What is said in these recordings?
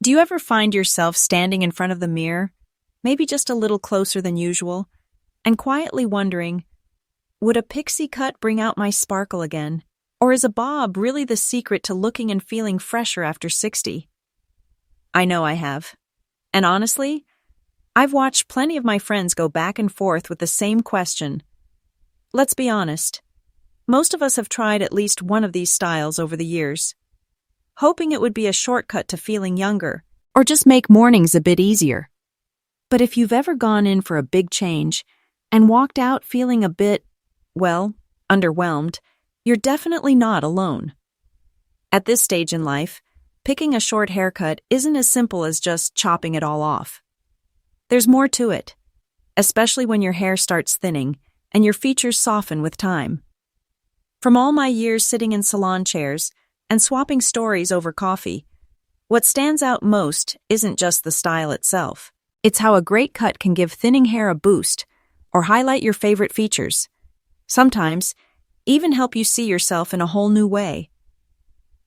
Do you ever find yourself standing in front of the mirror, maybe just a little closer than usual, and quietly wondering, would a pixie cut bring out my sparkle again? Or is a bob really the secret to looking and feeling fresher after 60? I know I have. And honestly, I've watched plenty of my friends go back and forth with the same question. Let's be honest. Most of us have tried at least one of these styles over the years, hoping it would be a shortcut to feeling younger, or just make mornings a bit easier. But if you've ever gone in for a big change and walked out feeling a bit, well, underwhelmed, you're definitely not alone. At this stage in life, picking a short haircut isn't as simple as just chopping it all off. There's more to it, especially when your hair starts thinning and your features soften with time. From all my years sitting in salon chairs and swapping stories over coffee, what stands out most isn't just the style itself. It's how a great cut can give thinning hair a boost or highlight your favorite features. Sometimes, even help you see yourself in a whole new way.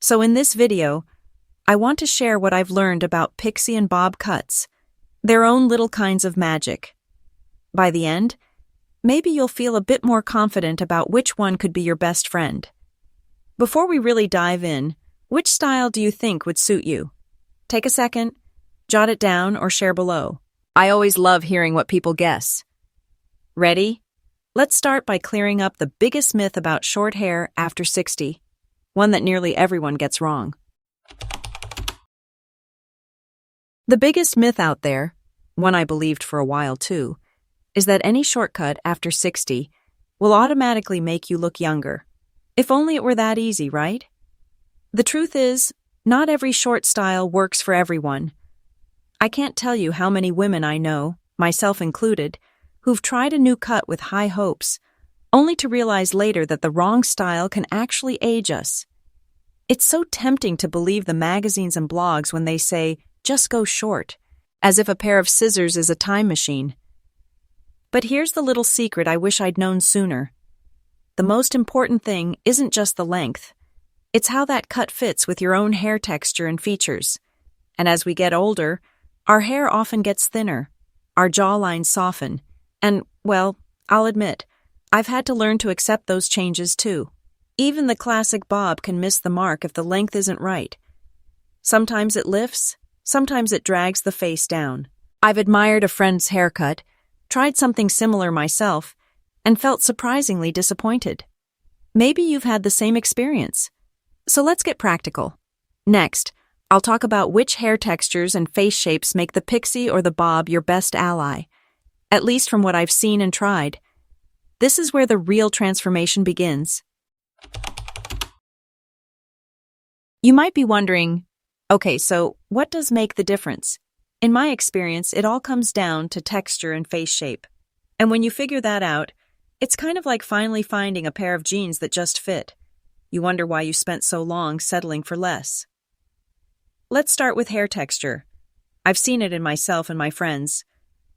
So in this video, I want to share what I've learned about Pixie and Bob cuts, their own little kinds of magic. By the end, maybe you'll feel a bit more confident about which one could be your best friend. Before we really dive in, which style do you think would suit you? Take a second, jot it down, or share below. I always love hearing what people guess. Ready? Let's start by clearing up the biggest myth about short hair after 60, one that nearly everyone gets wrong. The biggest myth out there, one I believed for a while too, is that any shortcut after 60 will automatically make you look younger. If only it were that easy, right? The truth is, not every short style works for everyone. I can't tell you how many women I know, myself included, who've tried a new cut with high hopes, only to realize later that the wrong style can actually age us. It's so tempting to believe the magazines and blogs when they say, just go short, as if a pair of scissors is a time machine. But here's the little secret I wish I'd known sooner. The most important thing isn't just the length. It's how that cut fits with your own hair texture and features. And as we get older, our hair often gets thinner, our jawlines soften, and, well, I'll admit, I've had to learn to accept those changes too. Even the classic bob can miss the mark if the length isn't right. Sometimes it lifts, sometimes it drags the face down. I've admired a friend's haircut, tried something similar myself, and felt surprisingly disappointed. Maybe you've had the same experience. So let's get practical. Next, I'll talk about which hair textures and face shapes make the pixie or the bob your best ally, at least from what I've seen and tried. This is where the real transformation begins. You might be wondering, okay, so what does make the difference? In my experience, it all comes down to texture and face shape. And when you figure that out, it's kind of like finally finding a pair of jeans that just fit. You wonder why you spent so long settling for less. Let's start with hair texture. I've seen it in myself and my friends.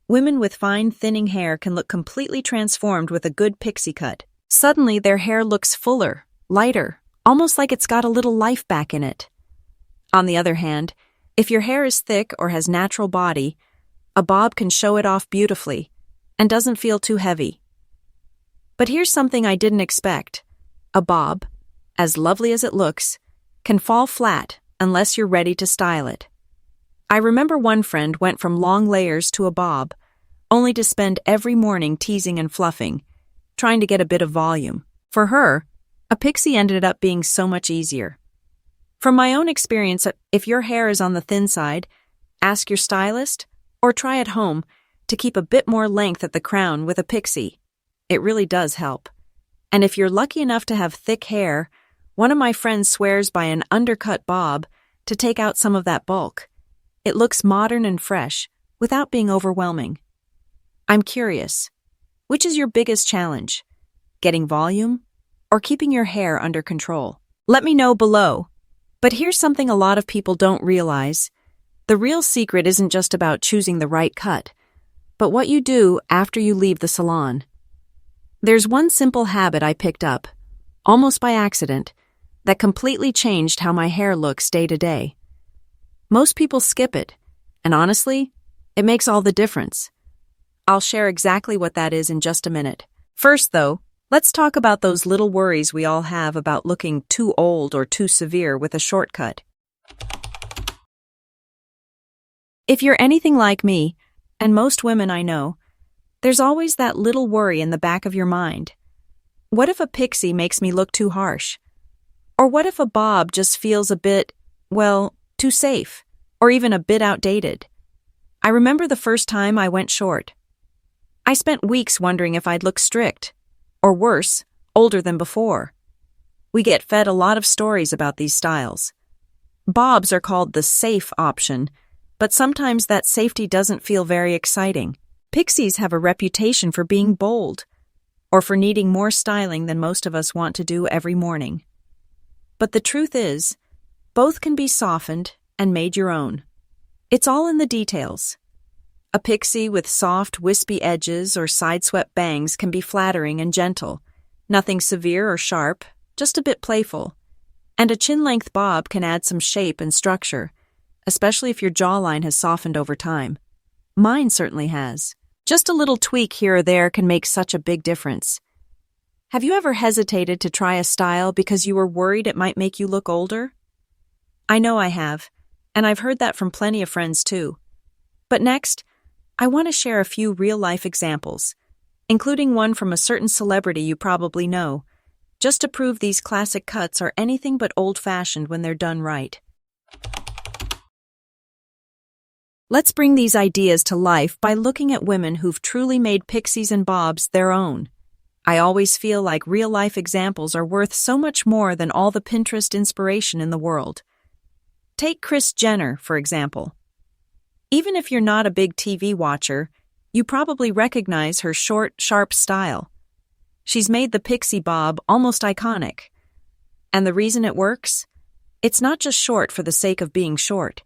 Women with fine, thinning hair can look completely transformed with a good pixie cut. Suddenly, their hair looks fuller, lighter, almost like it's got a little life back in it. On the other hand, if your hair is thick or has natural body, a bob can show it off beautifully and doesn't feel too heavy. But here's something I didn't expect. A bob, as lovely as it looks, can fall flat unless you're ready to style it. I remember one friend went from long layers to a bob, only to spend every morning teasing and fluffing, trying to get a bit of volume. For her, a pixie ended up being so much easier. From my own experience, if your hair is on the thin side, ask your stylist, or try at home, to keep a bit more length at the crown with a pixie. It really does help. And if you're lucky enough to have thick hair, one of my friends swears by an undercut bob to take out some of that bulk. It looks modern and fresh, without being overwhelming. I'm curious, which is your biggest challenge? Getting volume, or keeping your hair under control? Let me know below. But here's something a lot of people don't realize. The real secret isn't just about choosing the right cut, but what you do after you leave the salon. There's one simple habit I picked up, almost by accident, that completely changed how my hair looks day to day. Most people skip it, and honestly, it makes all the difference. I'll share exactly what that is in just a minute. First, though, let's talk about those little worries we all have about looking too old or too severe with a shortcut. If you're anything like me, and most women I know, there's always that little worry in the back of your mind. What if a pixie makes me look too harsh? Or what if a bob just feels a bit, well, too safe, or even a bit outdated? I remember the first time I went short. I spent weeks wondering if I'd look strict, or worse, older than before. We get fed a lot of stories about these styles. Bobs are called the safe option, but sometimes that safety doesn't feel very exciting. Pixies have a reputation for being bold, or for needing more styling than most of us want to do every morning. But the truth is, both can be softened and made your own. It's all in the details. A pixie with soft, wispy edges or side-swept bangs can be flattering and gentle, nothing severe or sharp, just a bit playful. And a chin-length bob can add some shape and structure, especially if your jawline has softened over time. Mine certainly has. Just a little tweak here or there can make such a big difference. Have you ever hesitated to try a style because you were worried it might make you look older? I know I have, and I've heard that from plenty of friends too. But next, I want to share a few real-life examples, including one from a certain celebrity you probably know, just to prove these classic cuts are anything but old-fashioned when they're done right. Let's bring these ideas to life by looking at women who've truly made Pixies and Bobs their own. I always feel like real-life examples are worth so much more than all the Pinterest inspiration in the world. Take Kris Jenner, for example. Even if you're not a big TV watcher, you probably recognize her short, sharp style. She's made the Pixie Bob almost iconic. And the reason it works? It's not just short for the sake of being short.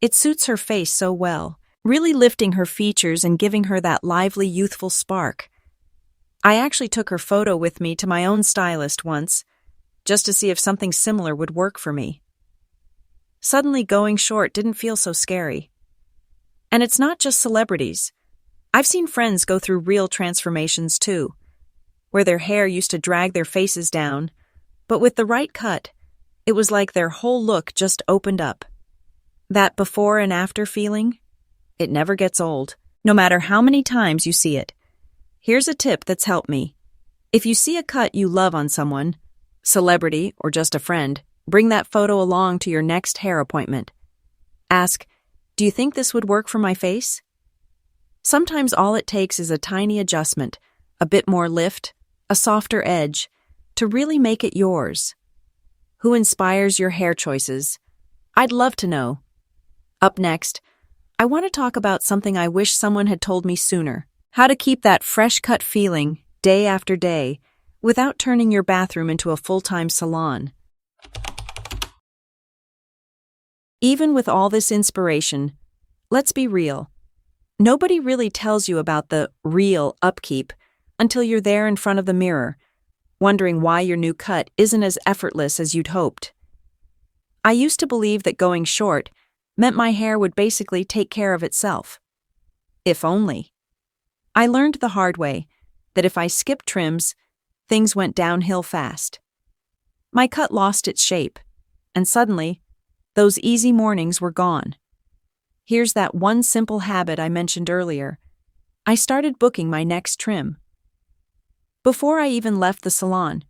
It suits her face so well, really lifting her features and giving her that lively, youthful spark. I actually took her photo with me to my own stylist once, just to see if something similar would work for me. Suddenly going short didn't feel so scary. And it's not just celebrities. I've seen friends go through real transformations too, where their hair used to drag their faces down, but with the right cut, it was like their whole look just opened up. That before and after feeling, it never gets old, no matter how many times you see it. Here's a tip that's helped me. If you see a cut you love on someone, celebrity or just a friend, bring that photo along to your next hair appointment. Ask, do you think this would work for my face? Sometimes all it takes is a tiny adjustment, a bit more lift, a softer edge, to really make it yours. Who inspires your hair choices? I'd love to know. Up next, I want to talk about something I wish someone had told me sooner. How to keep that fresh cut feeling day after day without turning your bathroom into a full-time salon. Even with all this inspiration, let's be real. Nobody really tells you about the real upkeep until you're there in front of the mirror, wondering why your new cut isn't as effortless as you'd hoped. I used to believe that going short meant my hair would basically take care of itself. If only. I learned the hard way that if I skipped trims, things went downhill fast. My cut lost its shape, and suddenly, those easy mornings were gone. Here's that one simple habit I mentioned earlier. I started booking my next trim. Before I even left the salon.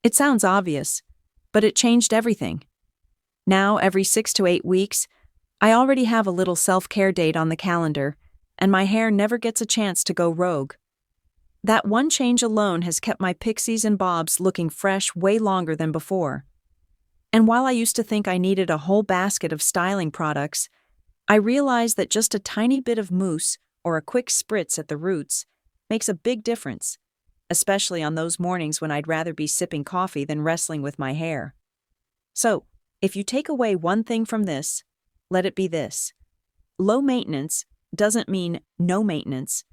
It sounds obvious, but it changed everything. Now, every 6 to 8 weeks, I already have a little self-care date on the calendar, and my hair never gets a chance to go rogue. That one change alone has kept my Pixies and Bobs looking fresh way longer than before. And while I used to think I needed a whole basket of styling products, I realized that just a tiny bit of mousse or a quick spritz at the roots makes a big difference, especially on those mornings when I'd rather be sipping coffee than wrestling with my hair. So, if you take away one thing from this, let it be this. Low maintenance doesn't mean no maintenance,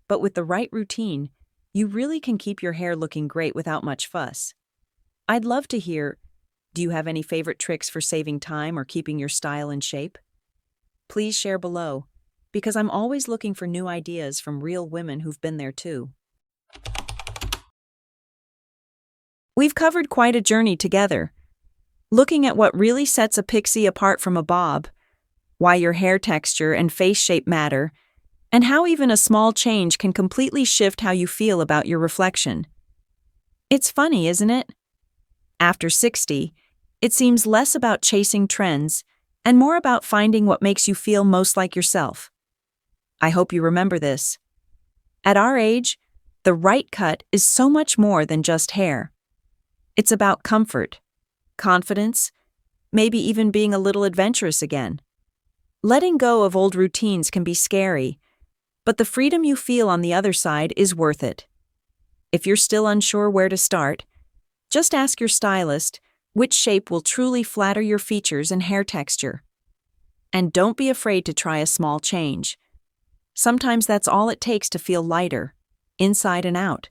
but with the right routine, you really can keep your hair looking great without much fuss. I'd love to hear, Do you have any favorite tricks for saving time or keeping your style in shape? Please share below, because I'm always looking for new ideas from real women who've been there too. We've covered quite a journey together, looking at what really sets a pixie apart from a bob, why your hair texture and face shape matter, and how even a small change can completely shift how you feel about your reflection. It's funny, isn't it? After 60, it seems less about chasing trends and more about finding what makes you feel most like yourself. I hope you remember this. At our age, the right cut is so much more than just hair. It's about comfort, confidence, maybe even being a little adventurous again. Letting go of old routines can be scary, but the freedom you feel on the other side is worth it. If you're still unsure where to start, just ask your stylist which shape will truly flatter your features and hair texture. And don't be afraid to try a small change. Sometimes that's all it takes to feel lighter, inside and out.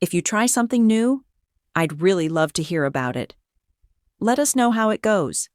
If you try something new, I'd really love to hear about it. Let us know how it goes.